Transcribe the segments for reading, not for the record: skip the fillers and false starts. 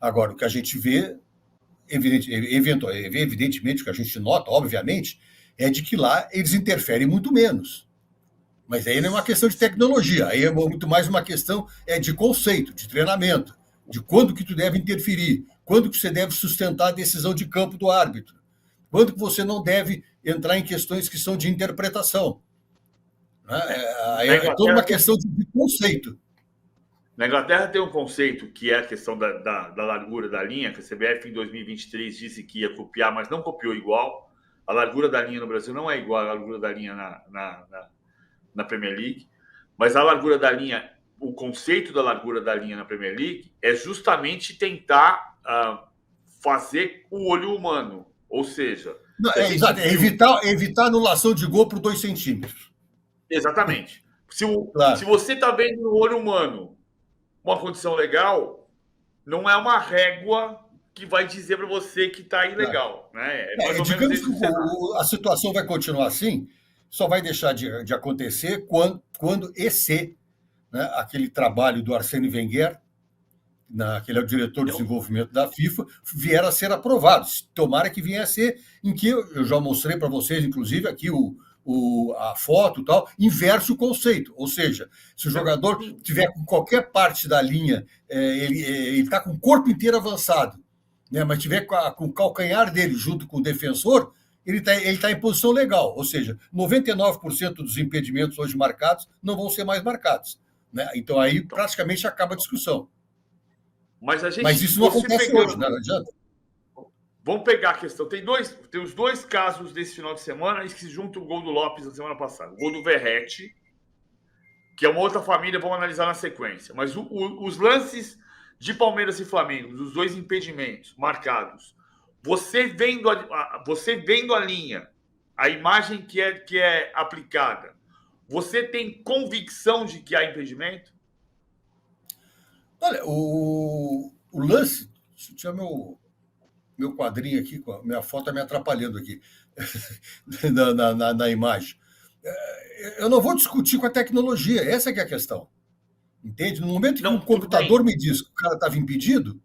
Agora, o que a gente vê, evidentemente, o que a gente nota, obviamente, é de que lá eles interferem muito menos. Mas aí não é uma questão de tecnologia, aí é muito mais uma questão de conceito, de treinamento, de quando que tu deve interferir, quando que você deve sustentar a decisão de campo do árbitro, quando que você não deve entrar em questões que são de interpretação. Né? É toda uma questão de conceito. Na Inglaterra tem um conceito que é a questão da largura da linha, que a CBF em 2023 disse que ia copiar, mas não copiou igual. A largura da linha no Brasil não é igual à largura da linha na Premier League, mas a largura da linha, o conceito da largura da linha na Premier League é justamente tentar fazer o olho humano, ou seja... exato, evitar anulação de gol por 2 centímetros. Exatamente. Claro. Se você está vendo no olho humano uma condição legal, não é uma régua que vai dizer para você que está ilegal. Claro. Né? Digamos que a situação vai continuar assim, só vai deixar de acontecer quando esse, né, aquele trabalho do Arsène Wenger, que ele é o diretor de desenvolvimento da FIFA, vier a ser aprovado. Tomara que venha a ser, em que eu já mostrei para vocês, inclusive, aqui a foto e tal, inverte o conceito. Ou seja, se o jogador tiver com qualquer parte da linha, ele está com o corpo inteiro avançado, né, mas tiver com o calcanhar dele junto com o defensor, ele tá em posição legal. Ou seja, 99% dos impedimentos hoje marcados não vão ser mais marcados. Né? Então aí praticamente acaba a discussão. Mas isso não acontece hoje, não adianta. Vamos pegar a questão. Tem os 2 casos desse final de semana que se juntam o gol do Lopes na semana passada. O gol do Verratti, que é uma outra família, vamos analisar na sequência. Mas os lances de Palmeiras e Flamengo, os 2 impedimentos marcados, você vendo a linha, a imagem que é aplicada, você tem convicção de que há impedimento? Olha, o lance... Tinha meu quadrinho aqui, minha foto está me atrapalhando aqui na imagem. Eu não vou discutir com a tecnologia, essa que é a questão. Entende? No momento que um computador me diz que o cara estava impedido...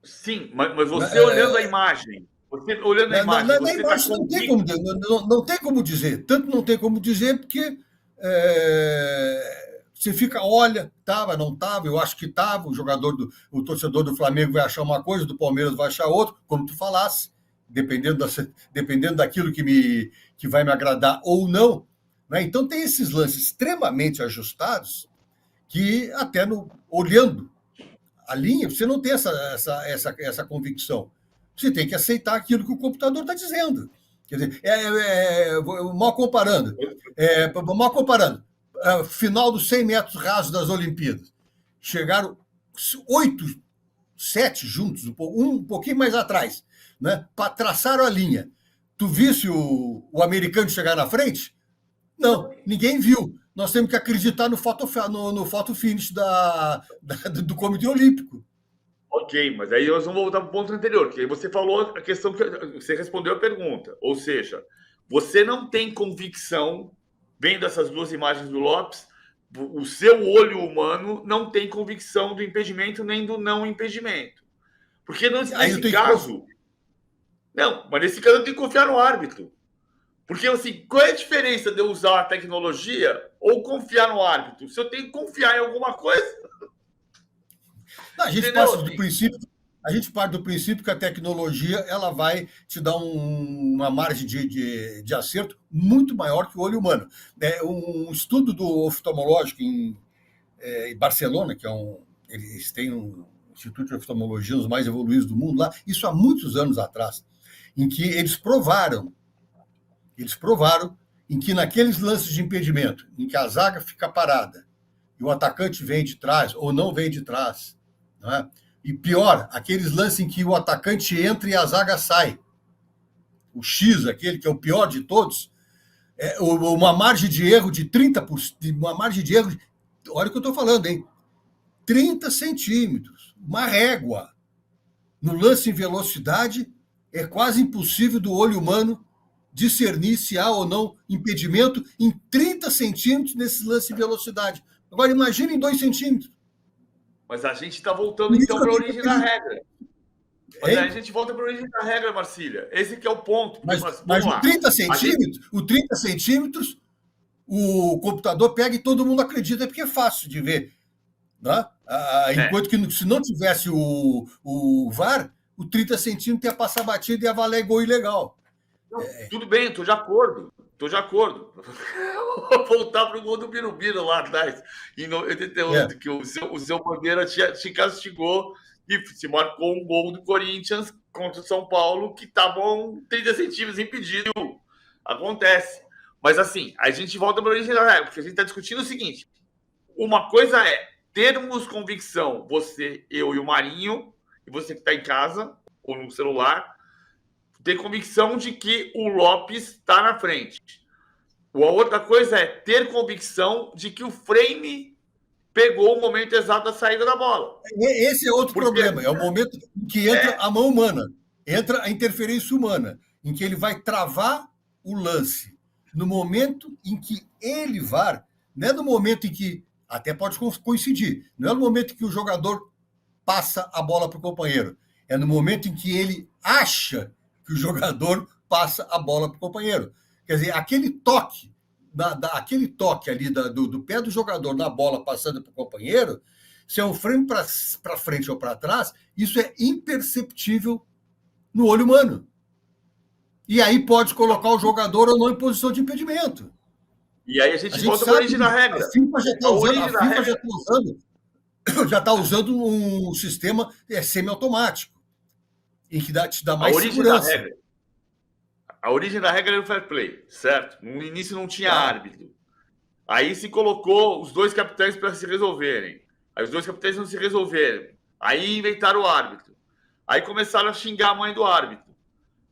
Sim, mas você olhando a imagem... Na imagem não tem como dizer. Tanto não tem como dizer porque... você fica, olha, estava, não estava, eu acho que estava, o torcedor do Flamengo vai achar uma coisa, do Palmeiras vai achar outra, como tu falasse, dependendo daquilo que vai me agradar ou não. Né? Então tem esses lances extremamente ajustados que até olhando a linha, você não tem essa convicção. Você tem que aceitar aquilo que o computador está dizendo. Quer dizer, mal comparando, final dos 100 metros rasos das Olimpíadas. Chegaram 8, 7 juntos, um pouquinho mais atrás, né? Traçaram a linha. Tu visse o americano chegar na frente? Não, ninguém viu. Nós temos que acreditar no photo finish do Comitê Olímpico. Ok, mas aí nós vamos voltar para o ponto anterior, que aí você falou a questão que você respondeu a pergunta. Ou seja, você não tem convicção, vendo essas 2 imagens do Lopes, o seu olho humano não tem convicção do impedimento nem do não impedimento. Porque nesse caso... Não, mas nesse caso eu tenho que confiar no árbitro. Porque, assim, qual é a diferença de eu usar a tecnologia ou confiar no árbitro? Se eu tenho que confiar em alguma coisa... A gente parte do princípio que a tecnologia ela vai te dar uma margem de acerto muito maior que o olho humano. Um estudo do oftalmológico em Barcelona, que eles têm um instituto de oftalmologia, um dos mais evoluídos do mundo lá, isso há muitos anos atrás, em que eles provaram em que naqueles lances de impedimento, em que a zaga fica parada e o atacante vem de trás ou não vem de trás, né? E pior, aqueles lances em que o atacante entra e a zaga sai. O X, aquele que é o pior de todos, uma margem de erro de 30%, uma margem de erro, olha o que eu estou falando, hein? 30 centímetros, uma régua. No lance em velocidade, é quase impossível do olho humano discernir se há ou não impedimento em 30 centímetros nesse lance em velocidade. Agora, imagine em 2 centímetros. Mas a gente está voltando, então, para a origem da regra. Mas Hein? aí a gente volta para a origem da regra, Marcília. Esse que é o ponto. Mas Vamos o lá. 30 centímetros, o 30 centímetros, o computador pega e todo mundo acredita porque é fácil de ver. Né? Enquanto que se não tivesse o VAR, o 30 centímetros ia passar batida e ia valer gol ilegal. Não, tudo bem, estou de acordo. Estou de acordo. Vou voltar para o gol do Birubiru lá atrás, em 88, que o seu Bandeira te castigou e se marcou um gol do Corinthians contra o São Paulo que estavam 30 centímetros impedido. Acontece. Mas assim, a gente volta para a origem da regra, porque a gente está discutindo o seguinte: uma coisa é termos convicção, você, eu e o Marinho, e você que está em casa ou no celular, ter convicção de que o Lopes está na frente. A outra coisa é ter convicção de que o frame pegou o momento exato da saída da bola. Esse é outro problema. É o momento em que entra a mão humana, entra a interferência humana, em que ele vai travar o lance. No momento em que ele VAR, não é no momento em que, até pode coincidir, não é no momento em que o jogador passa a bola para o companheiro, é no momento em que ele acha que o jogador passa a bola para o companheiro. Quer dizer, aquele toque ali do pé do jogador na bola passando para o companheiro, se é um frame para frente ou para trás, isso é imperceptível no olho humano. E aí pode colocar o jogador ou não em posição de impedimento. E aí a gente volta para a origem da regra. A FIFA já está usando um sistema semiautomático, em que te dá mais segurança. A origem da regra era o fair play, certo? No início não tinha árbitro. Aí se colocou os dois capitães para se resolverem. Aí os dois capitães não se resolveram. Aí inventaram o árbitro. Aí começaram a xingar a mãe do árbitro.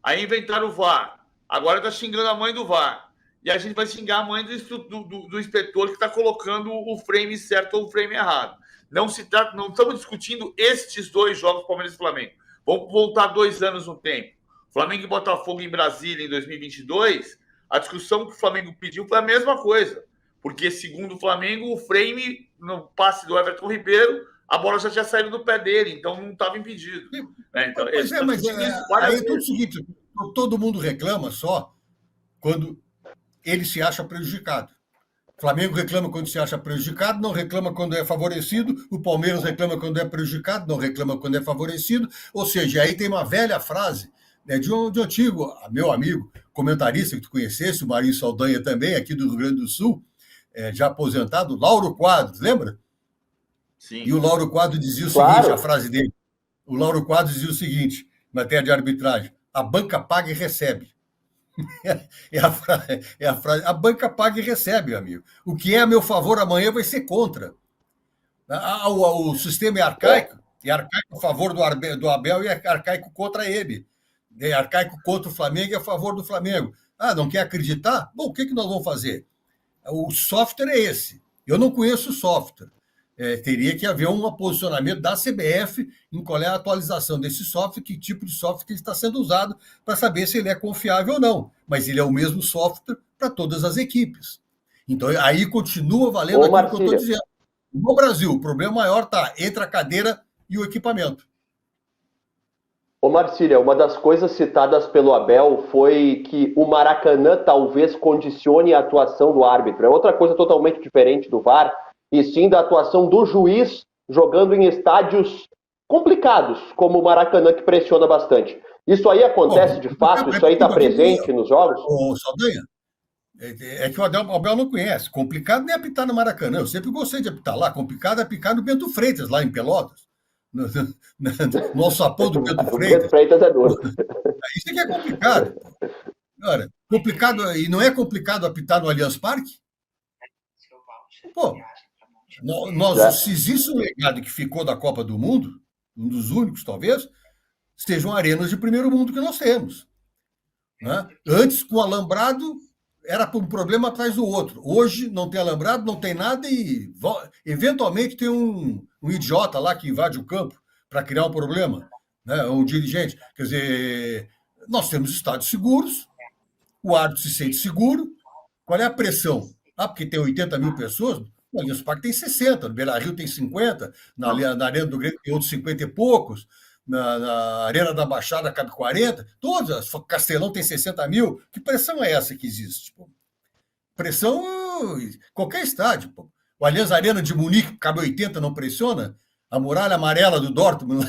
Aí inventaram o VAR. Agora está xingando a mãe do VAR. E a gente vai xingar a mãe do inspetor que está colocando o frame certo ou o frame errado. Não estamos discutindo estes dois jogos, Palmeiras e Flamengo. Vamos voltar 2 anos no tempo. Flamengo e Botafogo em Brasília em 2022, a discussão que o Flamengo pediu foi a mesma coisa. Porque, segundo o Flamengo, o frame, no passe do Everton Ribeiro, a bola já tinha saído do pé dele, então não estava impedido. Então, aí é tudo o seguinte, todo mundo reclama só quando ele se acha prejudicado. O Flamengo reclama quando se acha prejudicado, não reclama quando é favorecido. O Palmeiras reclama quando é prejudicado, não reclama quando é favorecido. Ou seja, aí tem uma velha frase de um antigo, meu amigo, comentarista que tu conhecesse, o Marinho Saldanha também, aqui do Rio Grande do Sul, já aposentado, Lauro Quadros, lembra? Sim. E o Lauro Quadros dizia o seguinte, a frase dele. O Lauro Quadros dizia o seguinte, em matéria de arbitragem: a banca paga e recebe. É a frase, a banca paga e recebe, meu amigo. O que é a meu favor amanhã vai ser contra. O sistema é arcaico a favor do Abel e é arcaico contra ele. É arcaico contra o Flamengo e a favor do Flamengo. Não quer acreditar? Bom, o que nós vamos fazer? O software é esse. Eu não conheço o software. Teria que haver um posicionamento da CBF em qual é a atualização desse software, que tipo de software que está sendo usado, para saber se ele é confiável ou não. Mas ele é o mesmo software para todas as equipes. Então, aí continua valendo aquilo que eu estou dizendo. No Brasil, o problema maior está entre a cadeira e o equipamento. Ô Marcília, uma das coisas citadas pelo Abel foi que o Maracanã talvez condicione a atuação do árbitro. É outra coisa totalmente diferente do VAR, e sim da atuação do juiz jogando em estádios complicados, como o Maracanã, que pressiona bastante. Isso aí acontece de fato? Isso aí está presente nos jogos? Ô, Saldanha, é que o Abel não conhece. Complicado não é apitar no Maracanã. Eu sempre gostei de apitar lá. Complicado é apitar no Bento Freitas, lá em Pelotas. No alçapão do Bento Freitas. Bento Freitas é duro. Isso aqui é complicado. Ora, complicado, e não é complicado apitar no Allianz Parque? Pô, se existe um legado que ficou da Copa do Mundo, um dos únicos, talvez, sejam arenas de primeiro mundo que nós temos. Né? Antes, com alambrado, era um problema atrás do outro. Hoje, não tem alambrado, não tem nada e, eventualmente, tem um idiota lá que invade o campo para criar um problema, né? Um dirigente. Quer dizer, nós temos estádios seguros, o árbitro se sente seguro. Qual é a pressão? Porque tem 80 mil pessoas? O Allianz Parque tem 60, no Beira-Rio tem 50, na Arena do Grêmio tem outros 50 e poucos, na Arena da Baixada cabe 40, todas, Castelão tem 60 mil. Que pressão é essa que existe? Pô? Pressão qualquer estádio. Pô. O Allianz Arena de Munique cabe 80, não pressiona? A Muralha Amarela do Dortmund,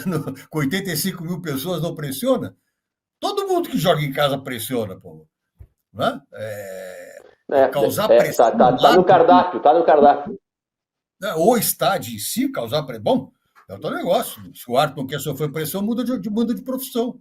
com 85 mil pessoas, não pressiona? Todo mundo que joga em casa pressiona, pô. Né? Causar pressão. Tá no cardápio, tá no cardápio. O estádio em si causar pressão. Bom, é o teu negócio. Se o árbitro não quer sofrer pressão, muda de profissão.